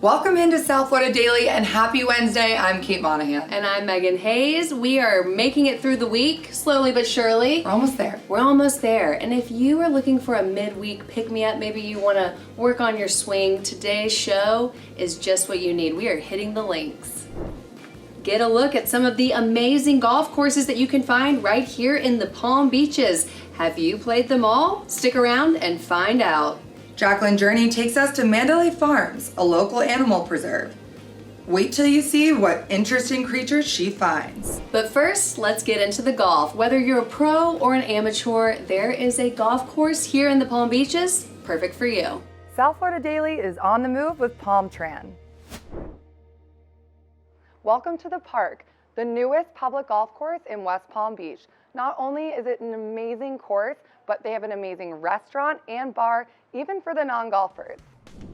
Welcome into South Florida Daily and happy Wednesday. I'm Kate Monahan. And I'm Megan Hayes. We are making it through the week, slowly but surely. We're almost there. We're almost there. And if you are looking for a midweek pick-me-up, maybe you want to work on your swing, today's show is just what you need. We are hitting the links. Get a look at some of the amazing golf courses that you can find right here in the Palm Beaches. Have you played them all? Stick around and find out. Jacqueline Journey takes us to Mandalay Farms, a local animal preserve. Wait till you see what interesting creatures she finds. But first, let's get into the golf. Whether you're a pro or an amateur, there is a golf course here in the Palm Beaches, perfect for you. South Florida Daily is on the move with Palm Tran. Welcome to the Park, the newest public golf course in West Palm Beach. Not only is it an amazing course, but they have an amazing restaurant and bar, even for the non-golfers.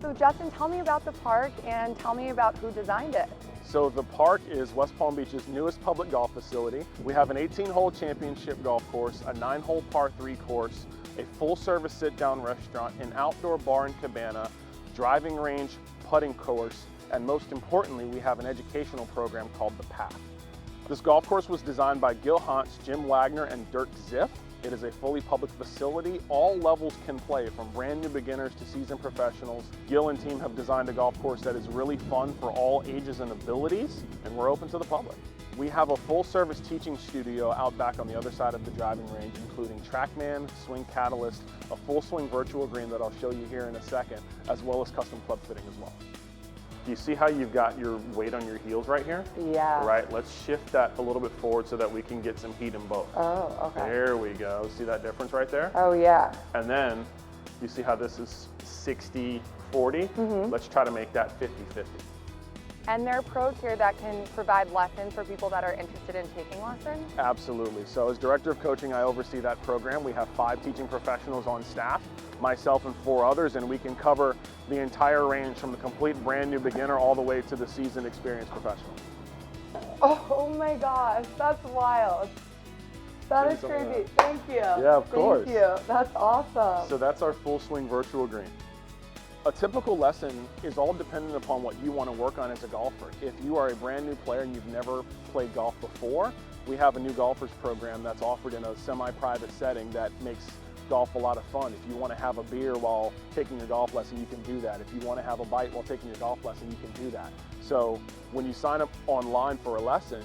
So Justin, tell me about the park and tell me about who designed it. So the park is West Palm Beach's newest public golf facility. We have an 18-hole championship golf course, a 9-hole par 3 course, a full-service sit-down restaurant, an outdoor bar and cabana, driving range, putting course, and most importantly, we have an educational program called The Path. This golf course was designed by Gil Hantz, Jim Wagner, and Dirk Ziff. It is a fully public facility. All levels can play, from brand new beginners to seasoned professionals. Gil and team have designed a golf course that is really fun for all ages and abilities, and we're open to the public. We have a full-service teaching studio out back on the other side of the driving range, including TrackMan, Swing Catalyst, a full swing virtual green that I'll show you here in a second, as well as custom club fitting as well. Do you see how you've got your weight on your heels right here? Yeah. Right, let's shift that a little bit forward so that we can get some heat in both. Oh, okay. There we go. See that difference right there? Oh, yeah. And then you see how this is 60-40? Let's try to make that 50-50. And there are pros here that can provide lessons for people that are interested in taking lessons? Absolutely. So as Director of Coaching, I oversee that program. We have 5 teaching professionals on staff, myself and 4 others, and we can cover the entire range from the complete brand new beginner all the way to the seasoned experienced professional. Oh my gosh, that's wild. That is crazy. Thank you. Yeah, of course. Thank you. That's awesome. So that's our full swing virtual green. A typical lesson is all dependent upon what you want to work on as a golfer. If you are a brand new player and you've never played golf before, we have a new golfers program that's offered in a semi-private setting that makes golf a lot of fun. If you want to have a beer while taking a golf lesson, you can do that. If you want to have a bite while taking a golf lesson, you can do that. So when you sign up online for a lesson,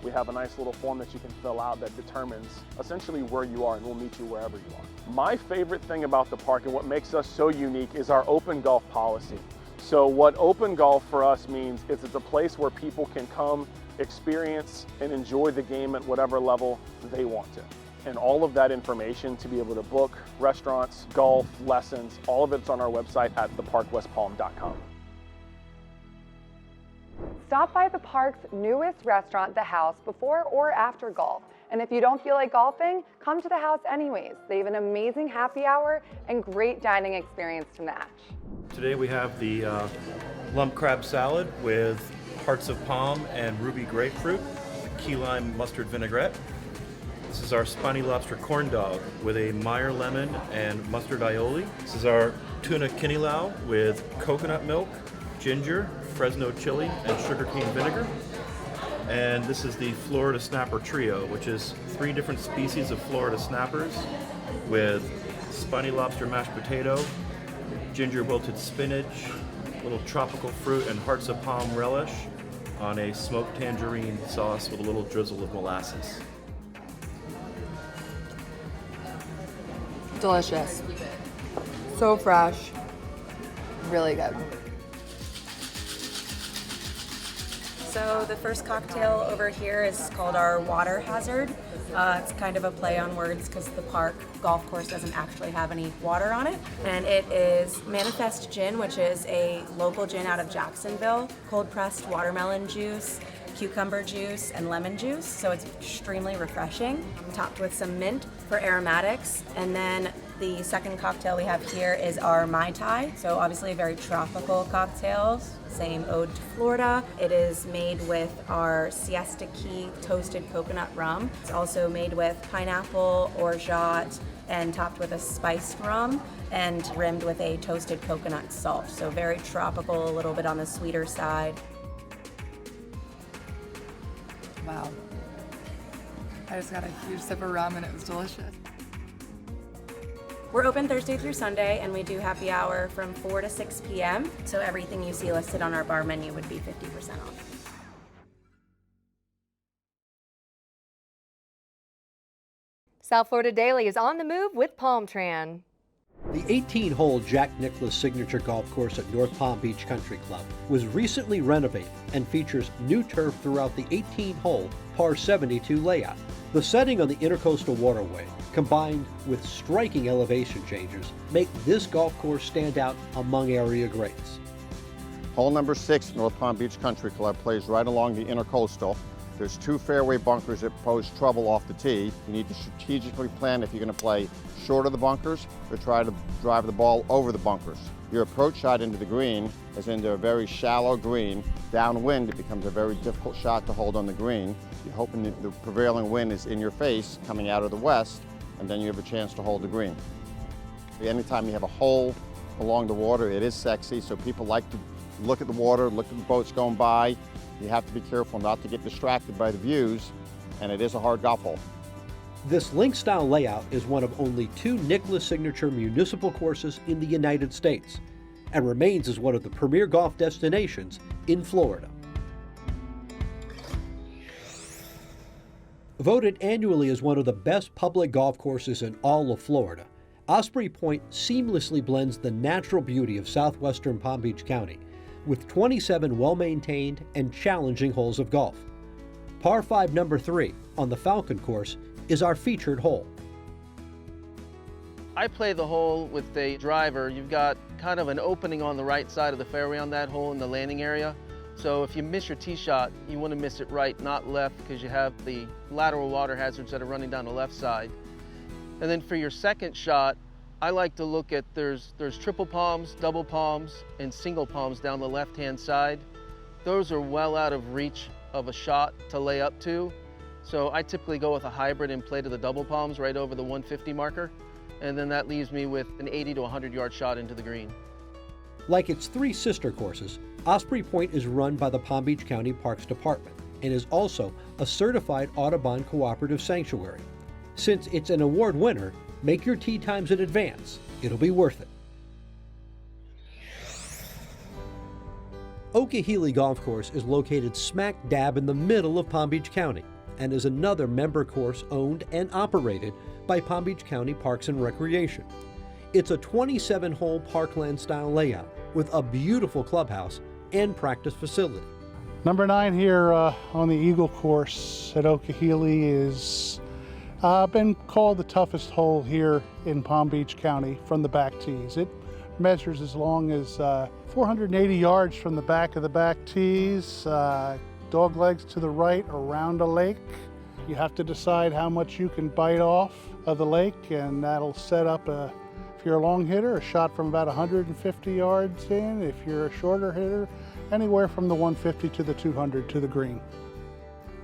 we have a nice little form that you can fill out that determines essentially where you are, and we'll meet you wherever you are. My favorite thing about the park and what makes us so unique is our open golf policy. So what open golf for us means is it's a place where people can come, experience, and enjoy the game at whatever level they want to. And all of that information to be able to book restaurants, golf, lessons, all of it's on our website at theparkwestpalm.com. Stop by the park's newest restaurant, The House, before or after golf. And if you don't feel like golfing, come to The House anyways. They have an amazing happy hour and great dining experience to match. Today we have the lump crab salad with hearts of palm and ruby grapefruit, key lime mustard vinaigrette. This is our spiny lobster corn dog with a Meyer lemon and mustard aioli. This is our tuna kinilau with coconut milk, ginger, Fresno chili, and sugar cane vinegar. And this is the Florida Snapper Trio, which is 3 different species of Florida snappers with spiny lobster mashed potato, ginger wilted spinach, little tropical fruit, and hearts of palm relish on a smoked tangerine sauce with a little drizzle of molasses. Delicious. So fresh. Really good. So the first cocktail over here is called our Water Hazard. It's kind of a play on words because the park golf course doesn't actually have any water on it. And it is Manifest Gin, which is a local gin out of Jacksonville, cold pressed watermelon juice, cucumber juice and lemon juice, so it's extremely refreshing. Topped with some mint for aromatics. And then the second cocktail we have here is our Mai Tai. So obviously a very tropical cocktail, same ode to Florida. It is made with our Siesta Key toasted coconut rum. It's also made with pineapple, orgeat, and topped with a spiced rum and rimmed with a toasted coconut salt. So very tropical, a little bit on the sweeter side. Wow. I just got a huge sip of rum and it was delicious. We're open Thursday through Sunday, and we do happy hour from 4 to 6 p.m. So everything you see listed on our bar menu would be 50% off. South Florida Daily is on the move with Palm Tran. The 18-hole Jack Nicklaus Signature Golf Course at North Palm Beach Country Club was recently renovated and features new turf throughout the 18-hole par 72 layout. The setting on the Intercoastal Waterway, combined with striking elevation changes, make this golf course stand out among area greats. Hole number 6, North Palm Beach Country Club, plays right along the Intercoastal. There's 2 fairway bunkers that pose trouble off the tee. You need to strategically plan if you're going to play short of the bunkers or try to drive the ball over the bunkers. Your approach shot into the green is into a very shallow green. Downwind, it becomes a very difficult shot to hold on the green. You're hoping that the prevailing wind is in your face coming out of the west, and then you have a chance to hold the green. Anytime you have a hole along the water, it is sexy, so people like to look at the water, look at the boats going by. You have to be careful not to get distracted by the views, and it is a hard golf hole. This link-style layout is one of only 2 Nicklaus Signature municipal courses in the United States and remains as one of the premier golf destinations in Florida. Voted annually as one of the best public golf courses in all of Florida, Osprey Point seamlessly blends the natural beauty of southwestern Palm Beach County with 27 well-maintained and challenging holes of golf. Par 5 number 3 on the Falcon course is our featured hole. I play the hole with a driver. You've got kind of an opening on the right side of the fairway on that hole in the landing area. So if you miss your tee shot, you want to miss it right, not left, because you have the lateral water hazards that are running down the left side. And then for your second shot, I like to look at, there's triple palms, double palms, and single palms down the left-hand side. Those are well out of reach of a shot to lay up to. So I typically go with a hybrid and play to the double palms right over the 150 marker. And then that leaves me with an 80 to 100 yard shot into the green. Like its 3 sister courses, Osprey Point is run by the Palm Beach County Parks Department and is also a certified Audubon Cooperative Sanctuary. Since it's an award winner, make your tee times in advance. It'll be worth it. Okehele Golf Course is located smack dab in the middle of Palm Beach County and is another member course owned and operated by Palm Beach County Parks and Recreation. It's a 27-hole parkland-style layout with a beautiful clubhouse and practice facility. Number 9 here on the Eagle course at Okehele is been called the toughest hole here in Palm Beach County from the back tees. It measures as long as 480 yards from the back of the back tees, dog legs to the right around a lake. You have to decide how much you can bite off of the lake, and that'll set up if you're a long hitter, a shot from about 150 yards in. If you're a shorter hitter, anywhere from the 150 to the 200 to the green.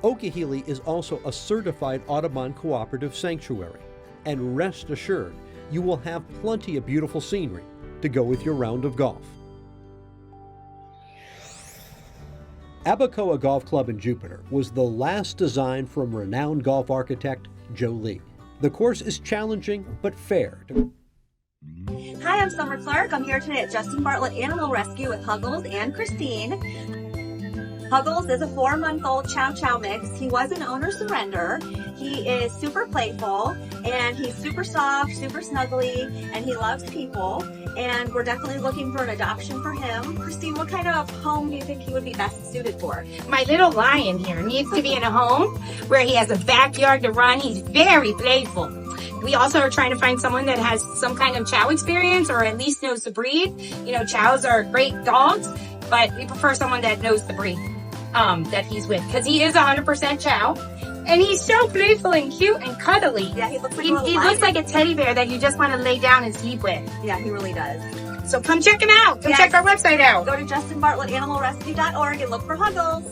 Okehele is also a certified Audubon Cooperative Sanctuary, and rest assured, you will have plenty of beautiful scenery to go with your round of golf. Abacoa Golf Club in Jupiter was the last design from renowned golf architect Joe Lee. The course is challenging but fair. Hi, I'm Summer Clark. I'm here today at Justin Bartlett Animal Rescue with Huggles and Christine. Huggles is a 4-month-old Chow Chow mix. He was an owner surrender. He is super playful, and he's super soft, super snuggly, and he loves people. And we're definitely looking for an adoption for him. Christine, what kind of home do you think he would be best suited for? My little lion here needs to be in a home where he has a backyard to run. He's very playful. We also are trying to find someone that has some kind of Chow experience or at least knows the breed. You know, Chows are great dogs, but we prefer someone that knows the breed. that he's with, because he is 100% chow. And he's so playful and cute and cuddly. Yeah, he looks like he looks like a teddy bear that you just want to lay down and sleep with. Yeah, he really does. So come check him out. Come check our website out. Go to JustinBartlettAnimalRescue.org and look for Huggles.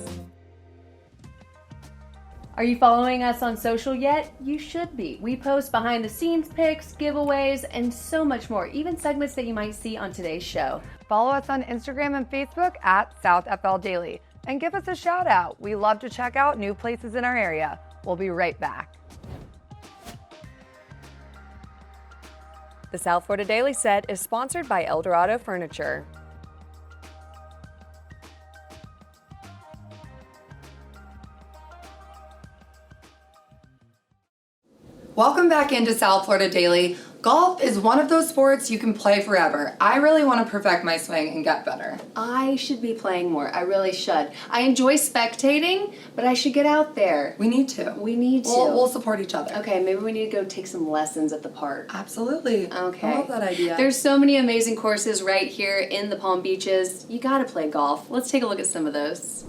Are you following us on social yet? You should be. We post behind the scenes pics, giveaways, and so much more, even segments that you might see on today's show. Follow us on Instagram and Facebook at SouthFL Daily and give us a shout out. We love to check out new places in our area. We'll be right back. The South Florida Daily set is sponsored by Eldorado Furniture. Welcome back into South Florida Daily. Golf is one of those sports you can play forever. I really want to perfect my swing and get better. I should be playing more. I really should. I enjoy spectating, but I should get out there. We need to. We need to. We'll support each other. Okay, maybe we need to go take some lessons at the park. Absolutely. Okay. I love that idea. There's so many amazing courses right here in the Palm Beaches. You gotta play golf. Let's take a look at some of those.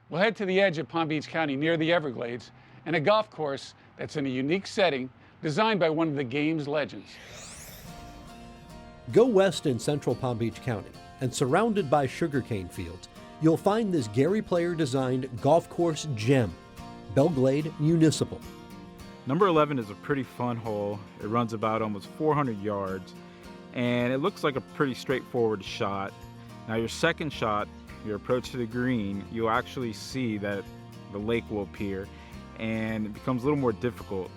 We'll head to the edge of Palm Beach County near the Everglades and a golf course that's in a unique setting designed by one of the game's legends. Go west in central Palm Beach County, and surrounded by sugarcane fields, you'll find this Gary Player designed golf course gem, Belle Glade Municipal. Number 11 is a pretty fun hole. It runs about almost 400 yards, and it looks like a pretty straightforward shot. Now your second shot, your approach to the green, you'll actually see that the lake will appear, and it becomes a little more difficult.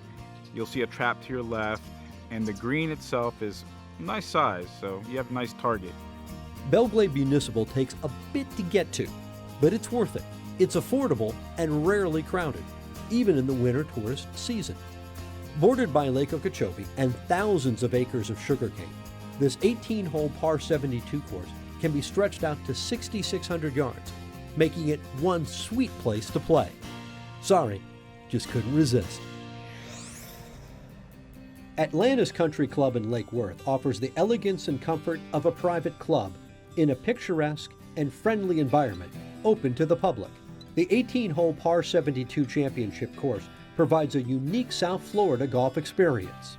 You'll see a trap to your left, and the green itself is a nice size, so you have a nice target. Belle Glade Municipal takes a bit to get to, but it's worth it. It's affordable and rarely crowded, even in the winter tourist season. Bordered by Lake Okeechobee and thousands of acres of sugarcane, this 18-hole par 72 course can be stretched out to 6,600 yards, making it one sweet place to play. Sorry, just couldn't resist. Atlantis Country Club in Lake Worth offers the elegance and comfort of a private club in a picturesque and friendly environment open to the public. The 18-hole par 72 championship course provides a unique South Florida golf experience.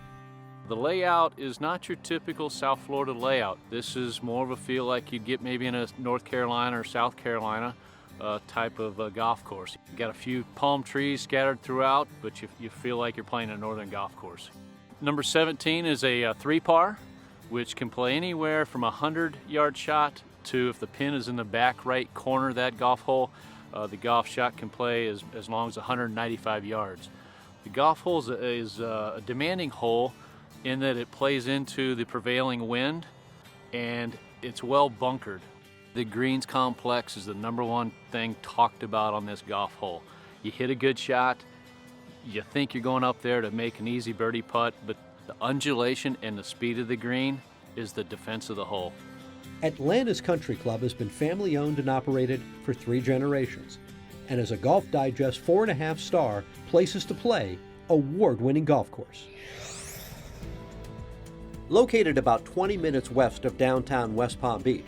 The layout is not your typical South Florida layout. This is more of a feel like you'd get maybe in a North Carolina or South Carolina type of golf course. You got a few palm trees scattered throughout, but you feel like you're playing a northern golf course. Number 17 is a 3-par, which can play anywhere from a 100-yard shot to, if the pin is in the back right corner of that golf hole, the golf shot can play as long as 195 yards. The golf hole is a demanding hole in that it plays into the prevailing wind, and it's well bunkered. The greens complex is the #1 thing talked about on this golf hole. You hit a good shot, you think you're going up there to make an easy birdie putt, but the undulation and the speed of the green is the defense of the hole. Atlantis Country Club has been family owned and operated for 3 generations, and is a Golf Digest 4.5-star Places to Play award-winning golf course. Located about 20 minutes west of downtown West Palm Beach,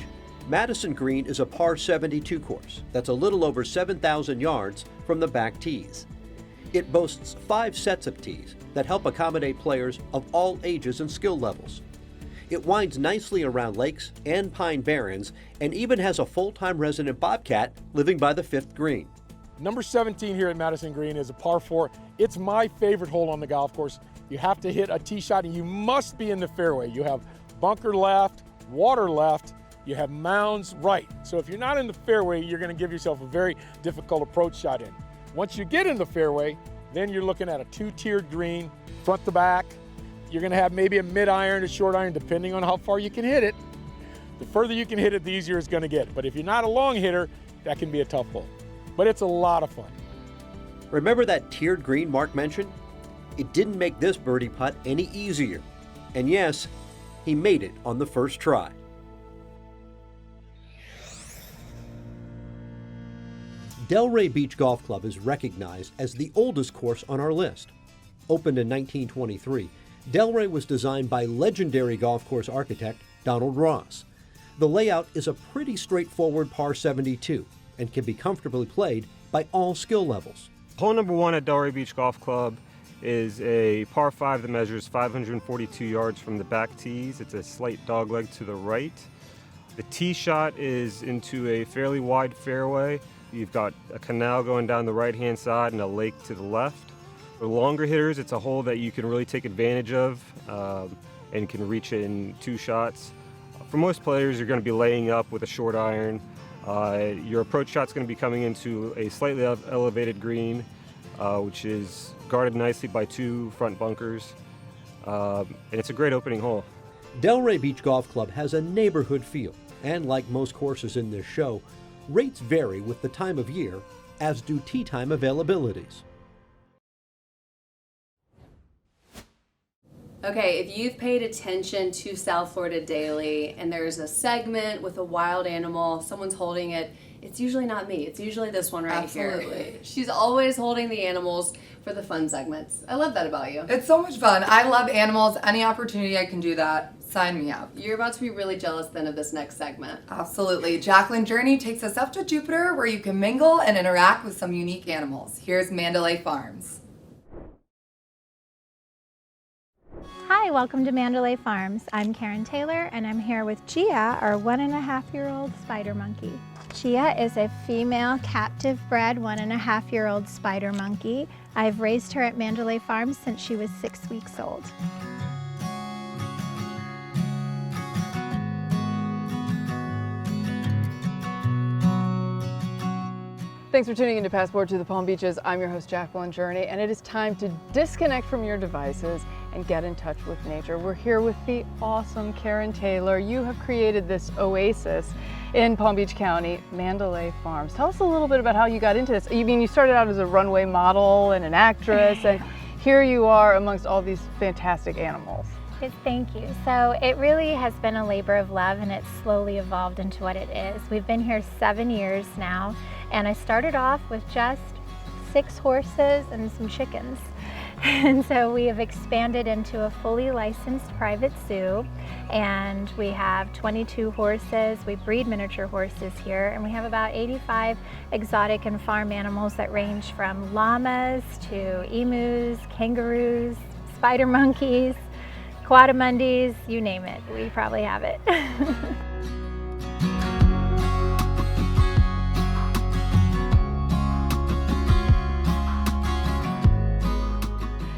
Madison Green is a par 72 course that's a little over 7,000 yards from the back tees. It boasts 5 sets of tees that help accommodate players of all ages and skill levels. It winds nicely around lakes and pine barrens, and even has a full-time resident bobcat living by the 5th green. Number 17 here at Madison Green is a par 4. It's my favorite hole on the golf course. You have to hit a tee shot, and you must be in the fairway. You have bunker left, water left, you have mounds right. So if you're not in the fairway, you're going to give yourself a very difficult approach shot in. Once you get in the fairway, then you're looking at a 2-tiered green, front to back. You're going to have maybe a mid-iron, a short iron, depending on how far you can hit it. The further you can hit it, the easier it's going to get. But if you're not a long hitter, that can be a tough hole. But it's a lot of fun. Remember that tiered green Mark mentioned? It didn't make this birdie putt any easier. And yes, he made it on the first try. Delray Beach Golf Club is recognized as the oldest course on our list. Opened in 1923, Delray was designed by legendary golf course architect Donald Ross. The layout is a pretty straightforward par 72, and can be comfortably played by all skill levels. Hole number 1 at Delray Beach Golf Club is a par 5 that measures 542 yards from the back tees. It's a slight dogleg to the right. The tee shot is into a fairly wide fairway. You've got a canal going down the right-hand side and a lake to the left. For longer hitters, it's a hole that you can really take advantage of and can reach it in 2 shots. For most players, you're going to be laying up with a short iron. Your approach shot's going to be coming into a slightly elevated green, which is guarded nicely by 2 front bunkers, and it's a great opening hole. Delray Beach Golf Club has a neighborhood feel, and like most courses in this show, rates vary with the time of year, as do tee time availabilities. Okay, if you've paid attention to South Florida Daily and there's a segment with a wild animal, someone's holding it, it's usually not me. It's usually this one right here. Absolutely. She's always holding the animals for the fun segments. I love that about you. It's so much fun. I love animals. Any opportunity I can do that, sign me up. You're about to be really jealous then of this next segment. Absolutely. Jacqueline Journey takes us up to Jupiter where you can mingle and interact with some unique animals. Here's Mandalay Farms. Hi, welcome to Mandalay Farms. I'm Karen Taylor and I'm here with Gia, our 1.5-year-old spider monkey. Gia is a female captive bred 1.5-year-old spider monkey. I've raised her at Mandalay Farms since she was 6 weeks old. Thanks for tuning into Passport to the Palm Beaches. I'm your host, Jacqueline Journey, and it is time to disconnect from your devices and get in touch with nature. We're here with the awesome Karen Taylor. You have created this oasis in Palm Beach County, Mandalay Farms. Tell us a little bit about how you got into this. You started out as a runway model and an actress, and here you are amongst all these fantastic animals. Thank you. So it really has been a labor of love, and it's slowly evolved into what it is. We've been here 7 years now, and I started off with just 6 horses and some chickens. And so we have expanded into a fully licensed private zoo, and we have 22 horses. We breed miniature horses here, and we have about 85 exotic and farm animals that range from llamas to emus, kangaroos, spider monkeys, quadrumundis, you name it. We probably have it.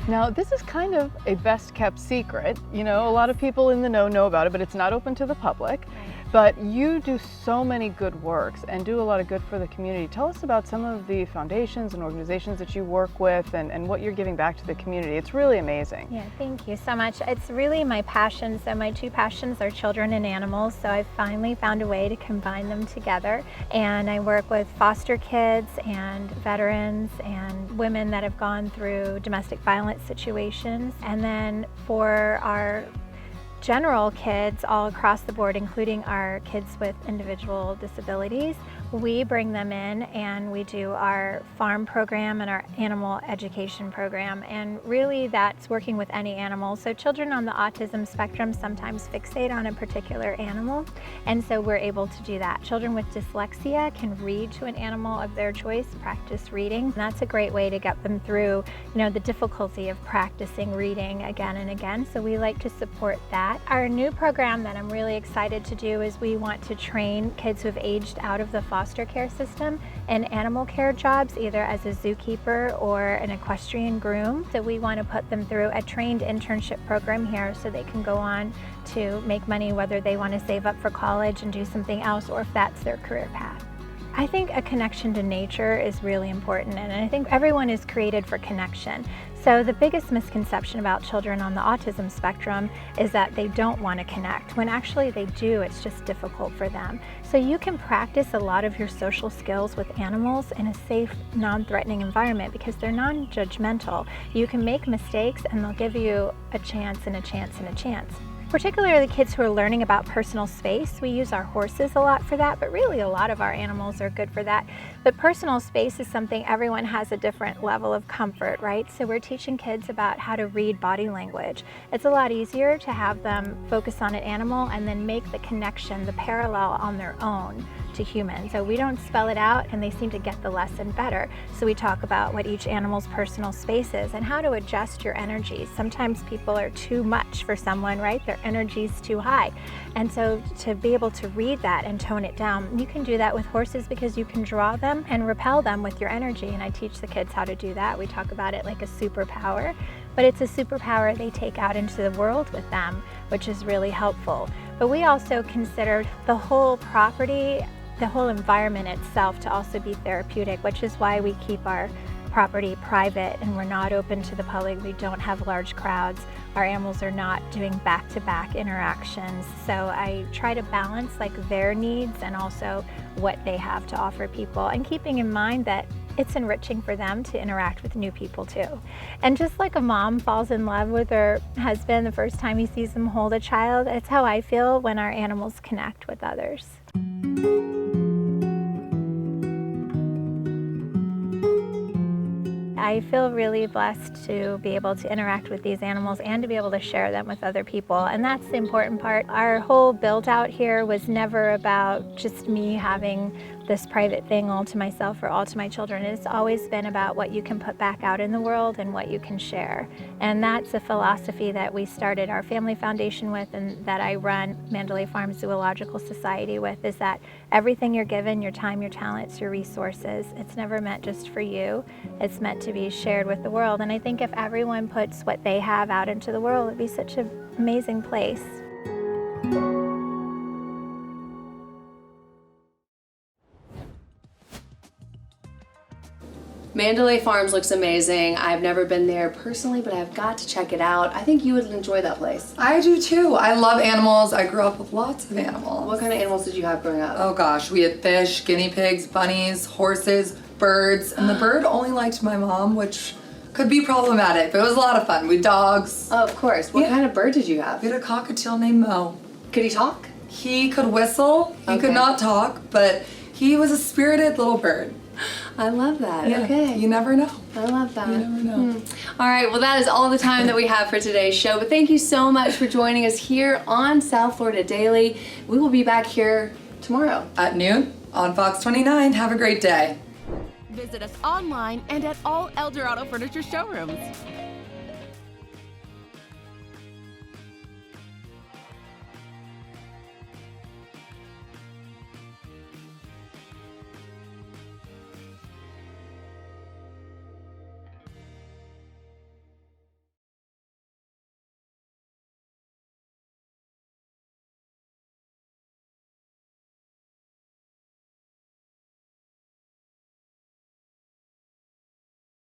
Now, this is kind of a best kept secret. You know, a lot of people in the know about it, but it's not open to the public. But you do so many good works and do a lot of good for the community. Tell us about some of the foundations and organizations that you work with and what you're giving back to the community. It's really amazing. Yeah, thank you so much. It's really my passion. So my 2 passions are children and animals. So I've finally found a way to combine them together. And I work with foster kids and veterans and women that have gone through domestic violence situations. And then for our general kids all across the board, including our kids with individual disabilities, we bring them in and we do our farm program and our animal education program, and really that's working with any animal. So children on the autism spectrum sometimes fixate on a particular animal, and so we're able to do that. Children with dyslexia can read to an animal of their choice, practice reading. And that's a great way to get them through, the difficulty of practicing reading again and again. So we like to support that. Our new program that I'm really excited to do is we want to train kids who have aged out of the foster care system in animal care jobs, either as a zookeeper or an equestrian groom. So we want to put them through a trained internship program here so they can go on to make money, whether they want to save up for college and do something else or if that's their career path. I think a connection to nature is really important, and I think everyone is created for connection. So the biggest misconception about children on the autism spectrum is that they don't want to connect, when actually they do. It's just difficult for them. So you can practice a lot of your social skills with animals in a safe, non-threatening environment because they're non-judgmental. You can make mistakes and they'll give you a chance and a chance and a chance. particularly kids who are learning about personal space. We use our horses a lot for that, but really a lot of our animals are good for that. But personal space is something everyone has a different level of comfort, right? So we're teaching kids about how to read body language. It's a lot easier to have them focus on an animal and then make the connection, the parallel on their own to humans. So we don't spell it out and they seem to get the lesson better. So we talk about what each animal's personal space is and how to adjust your energy. Sometimes people are too much for someone, right? Their energy's too high. And so to be able to read that and tone it down, you can do that with horses because you can draw them and repel them with your energy. And I teach the kids how to do that. We talk about it like a superpower, but it's a superpower they take out into the world with them, which is really helpful. But we also consider the whole property, the whole environment itself to also be therapeutic, which is why we keep our property private and we're not open to the public. We don't have large crowds. Our animals are not doing back-to-back interactions. So I try to balance like their needs and also what they have to offer people, and keeping in mind that it's enriching for them to interact with new people too. And just like a mom falls in love with her husband the first time he sees them hold a child, it's how I feel when our animals connect with others. I feel really blessed to be able to interact with these animals and to be able to share them with other people, and that's the important part. Our whole build out here was never about just me having this private thing all to myself or all to my children. It's always been about what you can put back out in the world and what you can share. And that's a philosophy that we started our family foundation with, and that I run Mandalay Farms Zoological Society with, is that everything you're given, your time, your talents, your resources, it's never meant just for you. It's meant to be shared with the world. And I think if everyone puts what they have out into the world, it'd be such an amazing place. Mandalay Farms looks amazing. I've never been there personally, but I've got to check it out. I think you would enjoy that place. I do too. I love animals. I grew up with lots of animals. What kind of animals did you have growing up? Oh gosh, we had fish, guinea pigs, bunnies, horses, birds, and the bird only liked my mom, which could be problematic, but it was a lot of fun. We had dogs. Oh, of course. What kind of bird did you have? We had a cockatiel named Mo. Could he talk? He could whistle. He could not talk, but he was a spirited little bird. I love that. Yeah, okay. You never know. I love that. You never know. All right, well, that is all the time that we have for today's show, but thank you so much for joining us here on South Florida Daily. We will be back here tomorrow at noon on Fox 29. Have a great day. Visit us online and at all Eldorado Furniture showrooms.